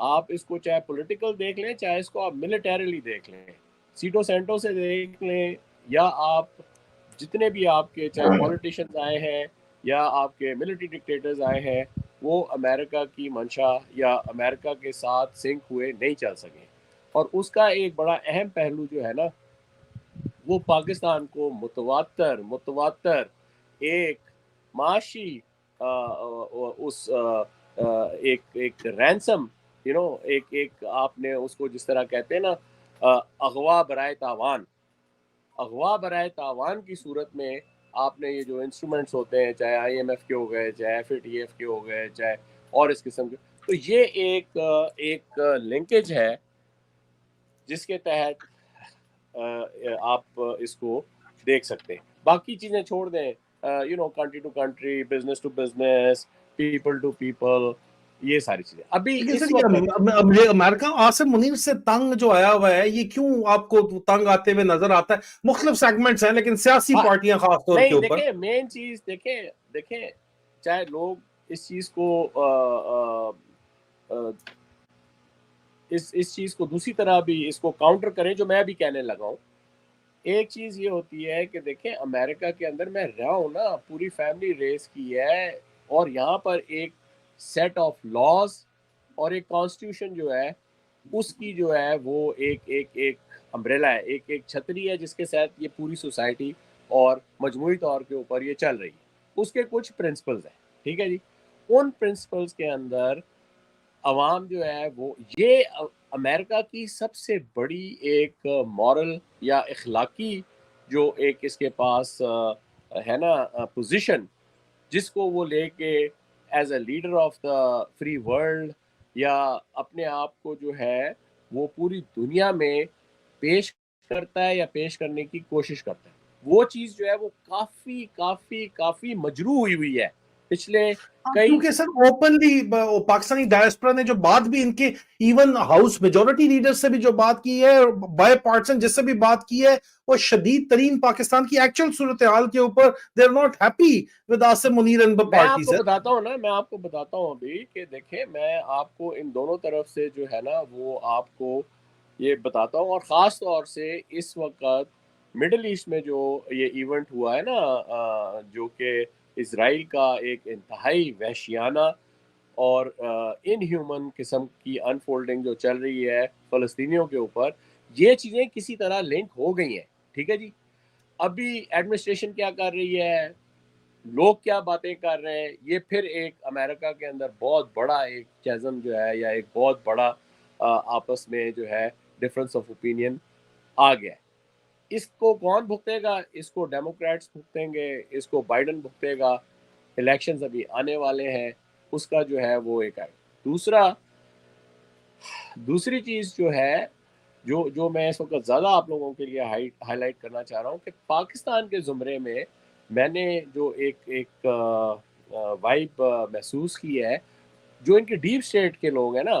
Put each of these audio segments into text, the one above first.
آپ اس کو چاہے پولیٹیکل دیکھ لیں چاہے اس کو آپ ملیٹریلی دیکھ لیں, سیٹو سینٹو سے دیکھ لیں, یا آپ جتنے بھی آپ کے چاہے پولیٹیشنز آئے ہیں یا آپ کے ملٹری ڈکٹیٹرز آئے ہیں, وہ امریکہ کی منشا یا امریکہ کے ساتھ سنک ہوئے نہیں چل سکے. اور اس کا ایک بڑا اہم پہلو جو ہے نا, وہ پاکستان کو متواتر ایک معاشی اس ایک رینسم ایک آپ نے اس کو جس طرح کہتے ہیں نا اغوا برائے تاوان کی صورت میں آپ نے یہ جو انسٹرومنٹس ہوتے ہیں, چاہے آئی ایم ایف کے ہو گئے, چاہے ایف اے ٹی ایف کے ہو گئے, چاہے اور اس قسم کے, تو یہ ایک لنکیج ہے جس کے تحت آپ اس کو دیکھ سکتے ہیں. باقی چیزیں چھوڑ دیں, country to country, business to business, people to people, یہ ساری چیزیں ابھی لیکن اس سر وقت. یہ امریکہ عاصم منیر سے تنگ جو آیا ہوا ہے, یہ کیوں آپ کو تنگ آتے ہوئے نظر آتا ہے؟ مختلف سیگمنٹس ہیں لیکن سیاسی پارٹیاں خاص طور کے نہیں, اوپر. دیکھیں مین چیز دیکھیں چاہے لوگ اس چیز کو اس چیز کو دوسری طرح بھی اس کو کاؤنٹر کریں جو میں بھی کہنے لگا ہوں. ایک چیز یہ ہوتی ہے کہ دیکھیں امریکہ کے اندر میں رہا ہوں نا, پوری فیملی ریس کی ہے, اور یہاں پر ایک سیٹ آف لاز اور ایک کانسٹیٹیوشن جو ہے اس کی جو ہے وہ ایک امبریلا ہے, ایک چھتری ہے جس کے ساتھ یہ پوری سوسائٹی اور مجموعی طور کے اوپر یہ چل رہی ہے. اس کے کچھ پرنسپلز ہیں, ٹھیک ہے جی. ان پرنسپلز کے اندر عوام جو ہے وہ یہ امریکہ کی سب سے بڑی ایک مورل یا اخلاقی جو ایک اس کے پاس ہے نا پوزیشن, جس کو وہ لے کے as a leader of the free world یا اپنے آپ کو جو ہے وہ پوری دنیا میں پیش کرتا ہے یا پیش کرنے کی کوشش کرتا ہے, وہ چیز جو ہے وہ کافی کافی کافی مجروح ہوئی ہے پچھلے کئی. کیونکہ سر اوپنلی پاکستانی ڈائسپورا نے جو بات بھی ان کے ایون ہاؤس میجورٹی لیڈر سے بھی جو بات کی ہے, بائی پارٹیشن جس سے بھی بات کی ہے, وہ شدید ترین پاکستان کی ایکچوئل صورتحال کے اوپر they are not happy with Asim Munir and the میں آپ پارٹی. کو سر بتاتا ہوں نا, میں آپ کو بتاتا ہوں ابھی کہ دیکھیں میں آپ کو ان دونوں طرف سے جو ہے نا وہ آپ کو یہ بتاتا ہوں, اور خاص طور سے اس وقت مڈل ایسٹ میں جو یہ ایونٹ ہوا ہے نا, جو کہ اسرائیل کا ایک انتہائی وحشیانہ اور ان ہیومن قسم کی انفولڈنگ جو چل رہی ہے فلسطینیوں کے اوپر, یہ چیزیں کسی طرح لنک ہو گئی ہیں, ٹھیک ہے جی. ابھی ایڈمنسٹریشن کیا کر رہی ہے, لوگ کیا باتیں کر رہے ہیں, یہ پھر ایک امریکہ کے اندر بہت بڑا ایک چیزم جو ہے یا ایک بہت بڑا آپس میں جو ہے ڈفرنس آف اوپینین آ گیا ہے. اس کو کون بھگتے گا؟ اس کو ڈیموکریٹس بھگتیں گے, اس کو بائیڈن بھگتے گا. الیکشنز ابھی آنے والے ہیں, اس کا جو ہے وہ ایک ہے. دوسری چیز جو ہے جو میں اس وقت زیادہ آپ لوگوں کے لیے ہائی لائٹ کرنا چاہ رہا ہوں کہ پاکستان کے زمرے میں نے جو ایک وائب محسوس کی ہے, جو ان کے ڈیپ اسٹیٹ کے لوگ ہیں نا,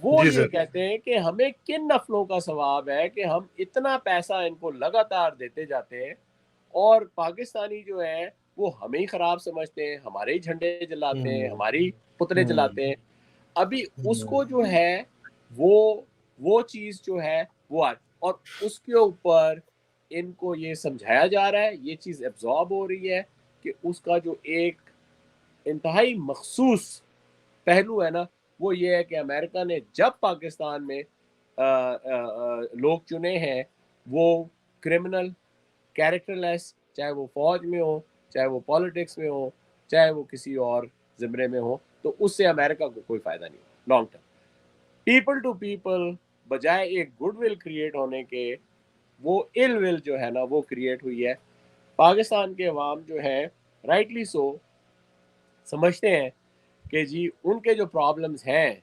وہ جی یہ سر, کہتے ہیں کہ ہمیں کن نفلوں کا ثواب ہے کہ ہم اتنا پیسہ ان کو لگاتار دیتے جاتے ہیں, اور پاکستانی جو ہے وہ ہمیں ہی خراب سمجھتے ہیں, ہمارے ہی جھنڈے جلاتے ہیں, ہماری پتلے جلاتے ہیں. ابھی اس کو جو ہے وہ چیز جو ہے وہ اور اس کے اوپر ان کو یہ سمجھایا جا رہا ہے, یہ چیز ایبزارب ہو رہی ہے کہ اس کا جو ایک انتہائی مخصوص پہلو ہے نا, وہ یہ ہے کہ امریکہ نے جب پاکستان میں لوگ چنے ہیں وہ کرمنل کیریکٹر لیس, چاہے وہ فوج میں ہو, چاہے وہ پالیٹکس میں ہو, چاہے وہ کسی اور زمرے میں ہو, تو اس سے امریکہ کو کوئی فائدہ نہیں long term. People to people بجائے ایک گڈ ول کریٹ ہونے کے, وہ ال ول جو ہے نا وہ کریٹ ہوئی ہے. پاکستان کے عوام جو ہے رائٹلی سو سمجھتے ہیں کہ جی ان کے جو پرابلمز ہیں,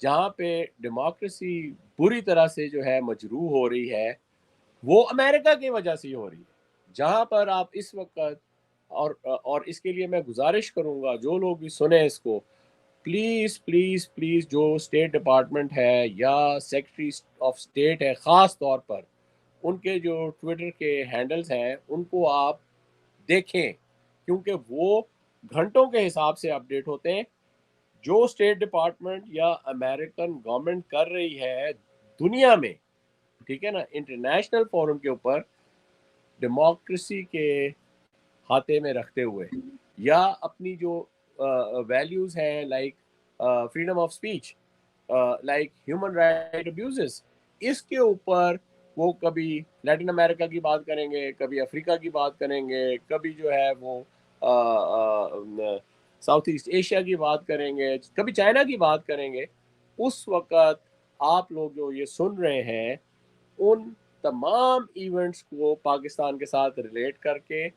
جہاں پہ ڈیموکریسی بری طرح سے جو ہے مجروح ہو رہی ہے, وہ امریکہ کی وجہ سے ہی ہو رہی ہے. جہاں پر آپ اس وقت اور اس کے لیے میں گزارش کروں گا جو لوگ بھی سنیں اس کو, پلیز پلیز پلیز جو اسٹیٹ ڈپارٹمنٹ ہے یا سیکرٹری آف اسٹیٹ ہے, خاص طور پر ان کے جو ٹویٹر کے ہینڈلز ہیں ان کو آپ دیکھیں, کیونکہ وہ گھنٹوں کے حساب سے اپڈیٹ ہوتے ہیں. جو اسٹیٹ ڈپارٹمنٹ یا امریکن گورنمنٹ کر رہی ہے دنیا میں، ٹھیک ہے نا، انٹرنیشنل فورم کے اوپر ڈیموکریسی کے ہاتھے میں رکھتے ہوئے، یا اپنی جو ویلیوز ہیں like freedom of speech, like human right abuses, اس کے اوپر وہ کبھی لیٹن امریکہ کی بات کریں گے، کبھی افریقہ کی بات کریں گے، کبھی جو ہے وہ ساؤتھ ایسٹ ایشیا کی بات کریں گے، کبھی چائنا کی بات کریں گے. اس وقت آپ لوگ جو یہ سن رہے ہیں ان تمام ایونٹس کو پاکستان کے ساتھ ریلیٹ کر کے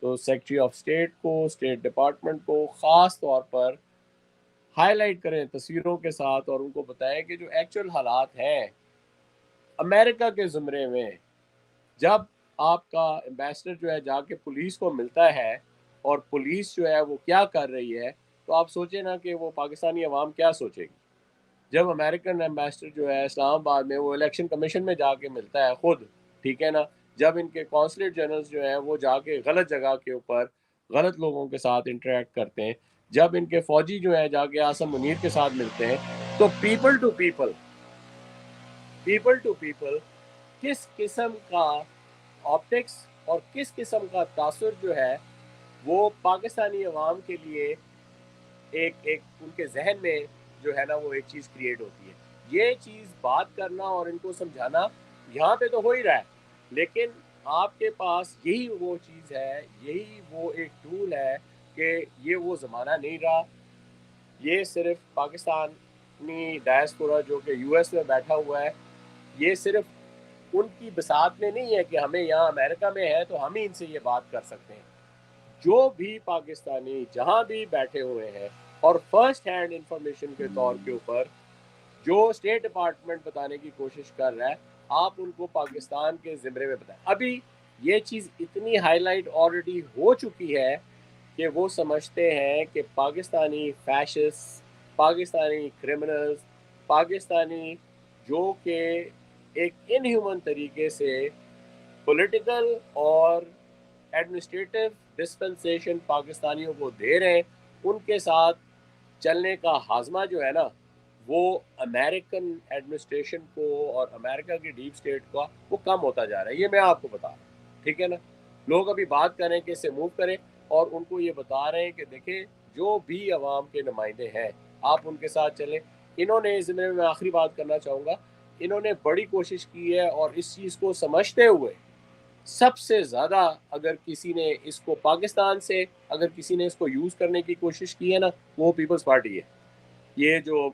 تو سیکرٹری آف اسٹیٹ کو، اسٹیٹ ڈپارٹمنٹ کو خاص طور پر ہائی لائٹ کریں تصویروں کے ساتھ، اور ان کو بتائیں کہ جو ایکچوئل حالات ہیں امریکہ کے زمرے میں. جب آپ کا ایمبیسڈر جو ہے جا کے پولیس کو ملتا ہے اور پولیس جو ہے وہ کیا کر رہی ہے، تو آپ سوچیں نا کہ وہ پاکستانی عوام کیا سوچے گی. جب امریکن ایمبیسڈر جو ہے اسلام آباد میں وہ الیکشن کمیشن میں جا کے ملتا ہے خود، ٹھیک ہے نا، جب ان کے کونسلیٹ جنرلز جو ہیں وہ جا کے غلط جگہ کے اوپر غلط لوگوں کے ساتھ انٹریکٹ کرتے ہیں، جب ان کے فوجی جو ہیں جا کے عاصم منیر کے ساتھ ملتے ہیں، تو پیپل ٹو پیپل کس قسم کا آپٹکس اور کس قسم کا تاثر جو ہے وہ پاکستانی عوام کے لیے ایک ان کے ذہن میں جو ہے نا وہ ایک چیز کریٹ ہوتی ہے. یہ چیز بات کرنا اور ان کو سمجھانا یہاں پہ تو ہو ہی رہا ہے، لیکن آپ کے پاس یہی وہ چیز ہے، یہی وہ ایک ٹول ہے کہ یہ وہ زمانہ نہیں رہا. یہ صرف پاکستانی ڈائسپورا جو کہ یو ایس میں بیٹھا ہوا ہے، یہ صرف ان کی بساط میں نہیں ہے کہ ہمیں یہاں امریکہ میں ہے تو ہم ہی ان سے یہ بات کر سکتے ہیں. جو بھی پاکستانی جہاں بھی بیٹھے ہوئے ہیں اور فرسٹ ہینڈ انفارمیشن کے طور کے اوپر جو اسٹیٹ ڈپارٹمنٹ بتانے کی کوشش کر رہا ہے، آپ ان کو پاکستان کے زمرے میں بتائیں. ابھی یہ چیز اتنی ہائی لائٹ آلریڈی ہو چکی ہے کہ وہ سمجھتے ہیں کہ پاکستانی فیشسٹ، پاکستانی کرمنلز، پاکستانی جو کہ ایک ان ہیومن طریقے سے پولیٹیکل اور ایڈمنسٹریٹو ڈسپنسیشن پاکستانیوں کو دے رہے ہیں، ان کے ساتھ چلنے کا ہاضمہ جو ہے نا وہ امریکن ایڈمنسٹریشن کو اور امریکہ کی ڈیپ اسٹیٹ کا وہ کم ہوتا جا رہا ہے. یہ میں آپ کو بتا رہا ہوں، ٹھیک ہے نا. لوگ ابھی بات کریں کہ اس سے موو کریں، اور ان کو یہ بتا رہے ہیں کہ دیکھیں جو بھی عوام کے نمائندے ہیں آپ ان کے ساتھ چلیں. انہوں نے اس زمرے میں آخری بات کرنا چاہوں گا، انہوں نے بڑی کوشش کی ہے، اور اس چیز کو سمجھتے ہوئے سب سے زیادہ اگر کسی نے اس کو پاکستان سے اگر کسی نے اس کو یوز کرنے کی کوشش کی ہے نا، وہ پیپلز پارٹی ہے. یہ جو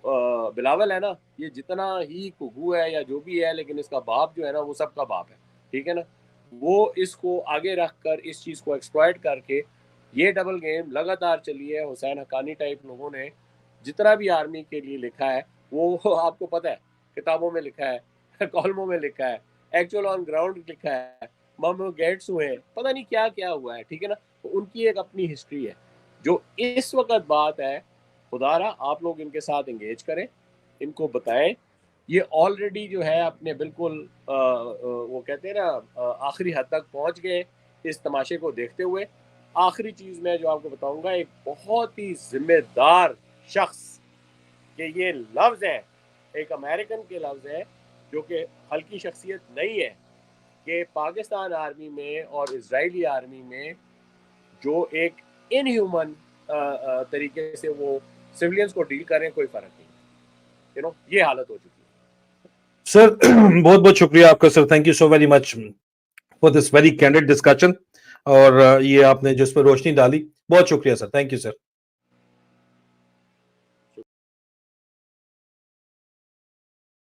بلاول ہے نا، یہ جتنا ہی کگو ہے یا جو بھی ہے، لیکن اس کا باپ جو ہے نا وہ سب کا باپ ہے، ٹھیک ہے نا. وہ اس کو آگے رکھ کر اس چیز کو ایکسپلائٹ کر کے یہ ڈبل گیم لگاتار چلی ہے. حسین حقانی ٹائپ لوگوں نے جتنا بھی آرمی کے لیے لکھا ہے وہ آپ کو پتہ ہے کتابوں میں لکھا ہے، کالموں میں لکھا ہے، ایکچوئل آن گراؤنڈ لکھا ہے. محمد گیٹس ہوئے ہیں، پتہ نہیں کیا کیا ہوا ہے، ٹھیک ہے نا. تو ان کی ایک اپنی ہسٹری ہے. جو اس وقت بات ہے، خدا را آپ لوگ ان کے ساتھ انگیج کریں، ان کو بتائیں. یہ آلریڈی جو ہے اپنے بالکل وہ کہتے ہیں نا آخری حد تک پہنچ گئے اس تماشے کو دیکھتے ہوئے. آخری چیز میں جو آپ کو بتاؤں گا، ایک بہت ہی ذمہ دار شخص کہ یہ لفظ ہے، ایک امریکن کے لفظ ہے جو کہ ہلکی شخصیت نہیں ہے، کہ پاکستان آرمی میں اور اسرائیلی آرمی میں جو ایک ان ہیومن طریقے سے وہ سویلینز کو ڈیل کریں، کوئی فرق نہیں. یہ حالت ہو چکی ہے. سر بہت بہت شکریہ آپ کا sir. Thank you so very much for this very candid discussion. اور یہ آپ نے جس پہ روشنی ڈالی، بہت شکریہ سر. Thank you sir.